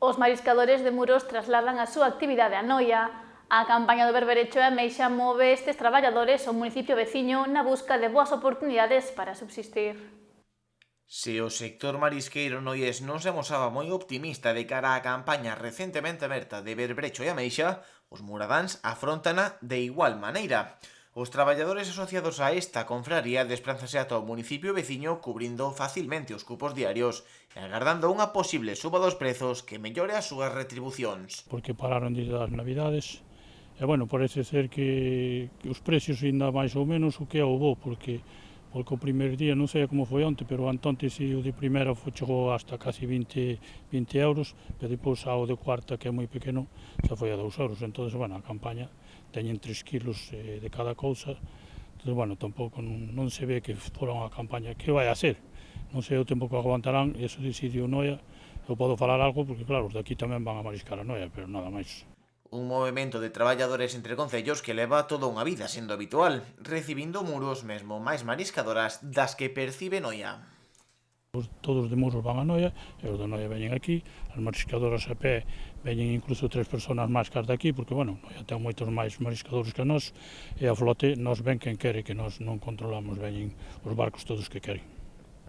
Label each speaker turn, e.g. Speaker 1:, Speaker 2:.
Speaker 1: Os mariscadores de Muros trasladan a súa actividade a Noia. A campaña do berberecho e ameixa move estes traballadores ao municipio veciño na busca de boas oportunidades para subsistir.
Speaker 2: Se o sector marisqueiro noies non se amosaba moi optimista de cara á campaña recentemente aberta de berberecho e ameixa, os muradáns afróntana de igual maneira. Os traballadores asociados a esta confraría desplázanse ata o municipio veciño cubrindo facilmente os cupos diarios e agardando unha posible suba dos prezos que mellore as súas retribucións.
Speaker 3: Porque pararon desde as navidades e, bueno, parece ser que os precios ainda máis ou menos o que é o bo, porque o primeiro día, non sei como foi onte, pero onte si o de primeira chegou hasta casi 20 euros, e depois ao de cuarta, que é moi pequeno, xa foi a 2 euros. Entón, bueno, a campaña teñen 3 kilos de cada cousa, entón, bueno, tampouco non se ve que fora unha campaña que vai a ser. Non sei o tempo que aguantarán, e iso decidiu Noia. Eu podo falar algo porque, claro, os de aquí tamén van a mariscar a Noia, pero nada máis.
Speaker 2: Un movimento de traballadores entre concellos que leva toda unha vida sendo habitual, recibindo Muros mesmo máis mariscadoras das que percibe Noia.
Speaker 3: Todos de Muros van a Noia, e os de Noia veñen aquí, as mariscadoras a pé veñen incluso 3 personas máis que as de aquí, porque, bueno, Noia ten moitos máis mariscadores que nós, e a flote nos ven quen quere, que nós non controlamos, veñen os barcos todos que queren.